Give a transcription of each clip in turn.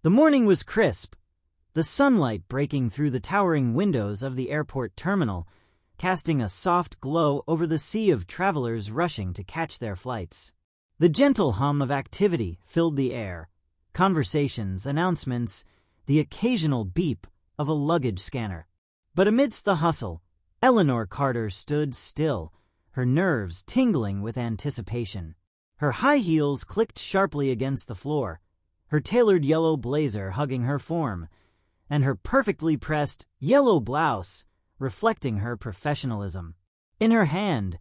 The morning was crisp, the sunlight breaking through the towering windows of the airport terminal, casting a soft glow over the sea of travelers rushing to catch their flights. The gentle hum of activity filled the air, conversations, announcements, the occasional beep of a luggage scanner. But amidst the hustle, Eleanor Carter stood still, her nerves tingling with anticipation. Her high heels clicked sharply against the floor, her tailored yellow blazer hugging her form, and her perfectly pressed yellow blouse reflecting her professionalism. In her hand,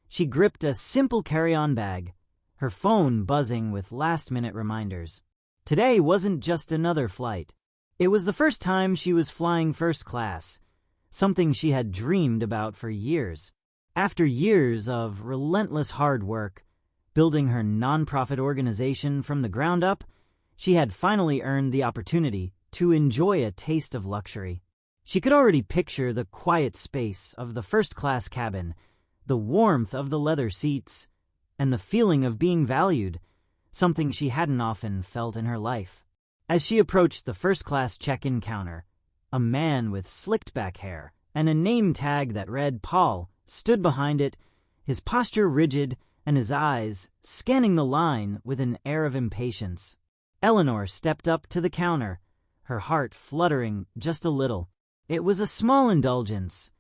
she gripped a simple carry-on bag, her phone buzzing with last-minute reminders. Today wasn't just another flight. It was the first time she was flying first class, something she had dreamed about for years. After years of relentless hard work, building her nonprofit organization from the ground up, she had finally earned the opportunity to enjoy a taste of luxury. She could already picture the quiet space of the first-class cabin, the warmth of the leather seats, and the feeling of being valued, something she hadn't often felt in her life. As she approached the first-class check-in counter, a man with slicked-back hair and a name tag that read Paul stood behind it, his posture rigid and his eyes scanning the line with an air of impatience. Eleanor stepped up to the counter, her heart fluttering just a little. It was a small indulgence,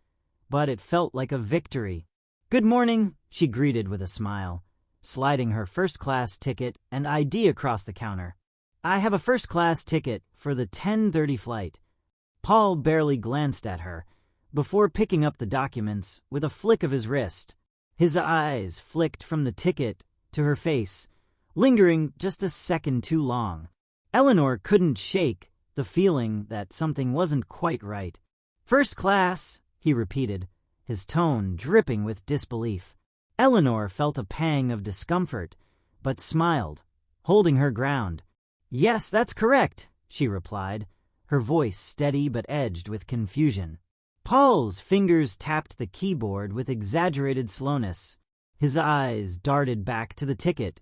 but it felt like a victory. "Good morning," she greeted with a smile, sliding her first-class ticket and ID across the counter. "I have a first-class ticket for the 10:30 flight." Paul barely glanced at her before picking up the documents with a flick of his wrist. His eyes flicked from the ticket to her face, lingering just a second too long. Eleanor couldn't shake the feeling that something wasn't quite right. "First class," he repeated, his tone dripping with disbelief. Eleanor felt a pang of discomfort, but smiled, holding her ground. "Yes, that's correct," she replied, her voice steady but edged with confusion. Paul's fingers tapped the keyboard with exaggerated slowness. His eyes darted back to the ticket,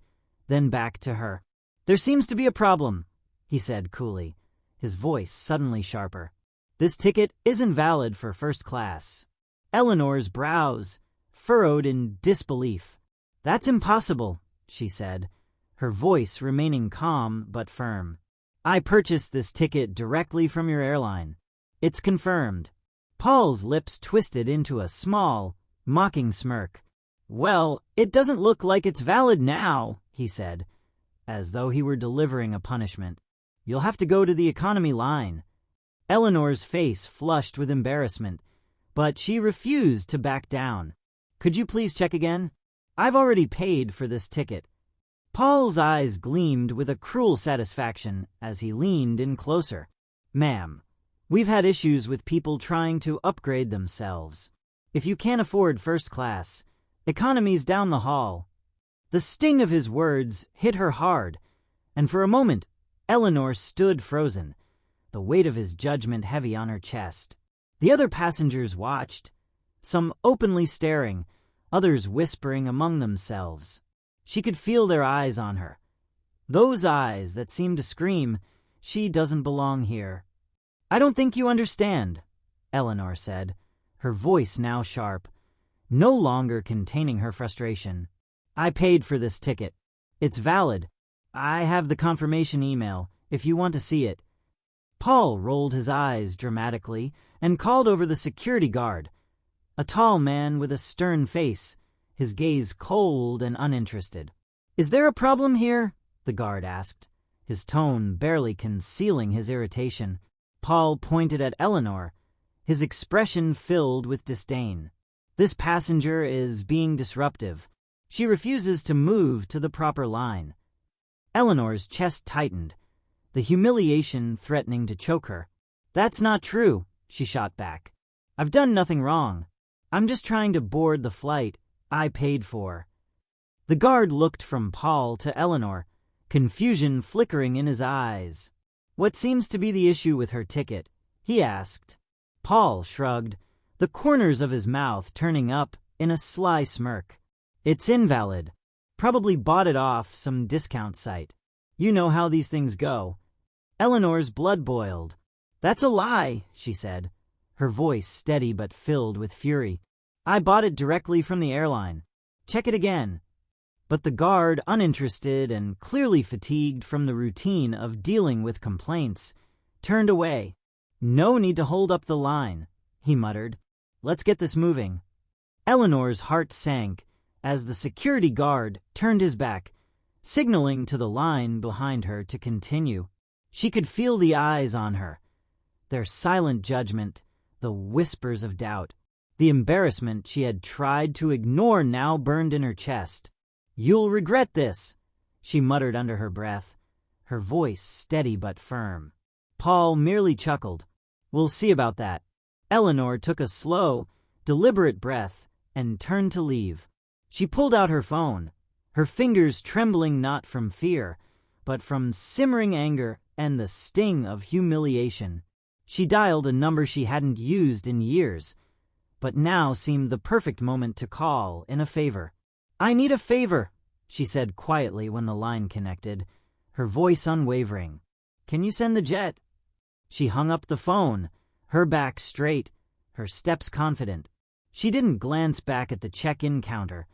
then back to her. "There seems to be a problem," he said coolly, his voice suddenly sharper. "This ticket isn't valid for first class." Eleanor's brows furrowed in disbelief. "That's impossible," she said, her voice remaining calm but firm. "I purchased this ticket directly from your airline. It's confirmed." Paul's lips twisted into a small, mocking smirk. "Well, it doesn't look like it's valid now," he said, as though he were delivering a punishment. "You'll have to go to the economy line." Eleanor's face flushed with embarrassment, but she refused to back down. "Could you please check again? I've already paid for this ticket." Paul's eyes gleamed with a cruel satisfaction as he leaned in closer. "Ma'am, we've had issues with people trying to upgrade themselves. If you can't afford first class, economy's down the hall." The sting of his words hit her hard, and for a moment, Eleanor stood frozen, the weight of his judgment heavy on her chest. The other passengers watched, some openly staring, others whispering among themselves. She could feel their eyes on her. Those eyes that seemed to scream, "She doesn't belong here." "I don't think you understand," Eleanor said, her voice now sharp, no longer containing her frustration. "I paid for this ticket. It's valid. I have the confirmation email, if you want to see it." Paul rolled his eyes dramatically and called over the security guard, a tall man with a stern face, his gaze cold and uninterested. "Is there a problem here?" the guard asked, his tone barely concealing his irritation. Paul pointed at Eleanor, his expression filled with disdain. "This passenger is being disruptive. She refuses to move to the proper line." Eleanor's chest tightened, the humiliation threatening to choke her. "That's not true," she shot back. "I've done nothing wrong. I'm just trying to board the flight I paid for." The guard looked from Paul to Eleanor, confusion flickering in his eyes. "What seems to be the issue with her ticket?" he asked. Paul shrugged, the corners of his mouth turning up in a sly smirk. "It's invalid. Probably bought it off some discount site. You know how these things go." Eleanor's blood boiled. "That's a lie," she said, her voice steady but filled with fury. "I bought it directly from the airline. Check it again." But the guard, uninterested and clearly fatigued from the routine of dealing with complaints, turned away. "No need to hold up the line," he muttered. "Let's get this moving." Eleanor's heart sank as the security guard turned his back, signaling to the line behind her to continue. She could feel the eyes on her, their silent judgment, the whispers of doubt. The embarrassment she had tried to ignore now burned in her chest. "You'll regret this," she muttered under her breath, her voice steady but firm. Paul merely chuckled. "We'll see about that." Eleanor took a slow, deliberate breath and turned to leave. She pulled out her phone, her fingers trembling not from fear, but from simmering anger and the sting of humiliation. She dialed a number she hadn't used in years, but now seemed the perfect moment to call in a favor. "I need a favor," she said quietly when the line connected, her voice unwavering. "Can you send the jet?" She hung up the phone, her back straight, her steps confident. She didn't glance back at the check-in counter,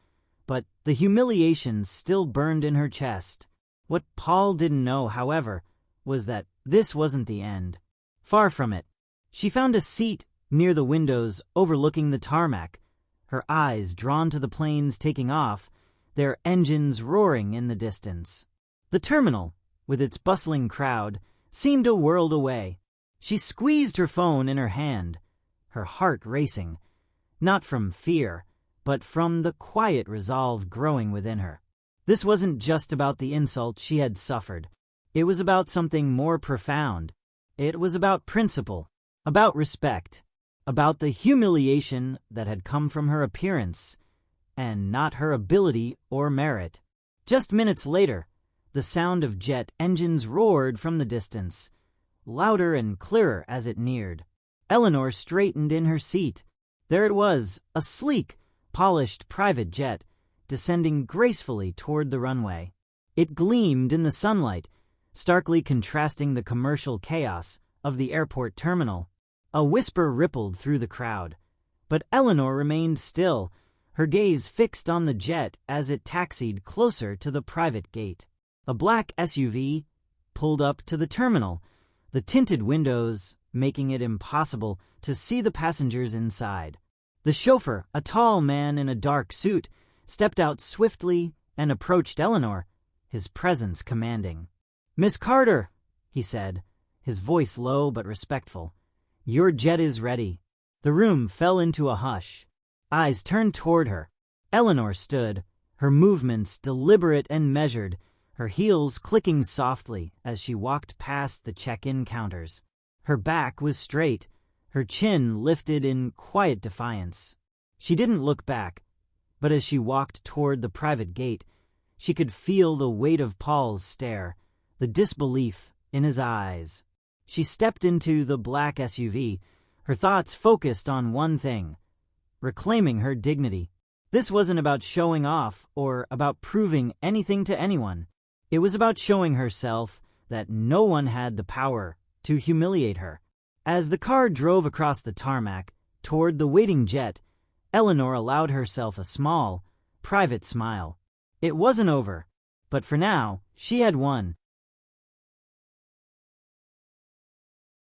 but the humiliation still burned in her chest. What Paul didn't know, however, was that this wasn't the end. Far from it. She found a seat near the windows overlooking the tarmac, her eyes drawn to the planes taking off, their engines roaring in the distance. The terminal, with its bustling crowd, seemed a world away. She squeezed her phone in her hand, her heart racing, not from fear, but from the quiet resolve growing within her. This wasn't just about the insult she had suffered. It was about something more profound. It was about principle, about respect, about the humiliation that had come from her appearance, and not her ability or merit. Just minutes later, the sound of jet engines roared from the distance, louder and clearer as it neared. Eleanor straightened in her seat. There it was, a sleek, polished private jet, descending gracefully toward the runway. It gleamed in the sunlight, starkly contrasting the commercial chaos of the airport terminal. A whisper rippled through the crowd, but Eleanor remained still, her gaze fixed on the jet as it taxied closer to the private gate. A black SUV pulled up to the terminal, the tinted windows making it impossible to see the passengers inside. The chauffeur, a tall man in a dark suit, stepped out swiftly and approached Eleanor, his presence commanding. "Miss Carter," he said, his voice low but respectful, "your jet is ready." The room fell into a hush. Eyes turned toward her. Eleanor stood, her movements deliberate and measured, her heels clicking softly as she walked past the check-in counters. Her back was straight, her chin lifted in quiet defiance. She didn't look back, but as she walked toward the private gate, she could feel the weight of Paul's stare, the disbelief in his eyes. She stepped into the black SUV, her thoughts focused on one thing: reclaiming her dignity. This wasn't about showing off or about proving anything to anyone. It was about showing herself that no one had the power to humiliate her. As the car drove across the tarmac toward the waiting jet, Eleanor allowed herself a small, private smile. It wasn't over, but for now, she had won.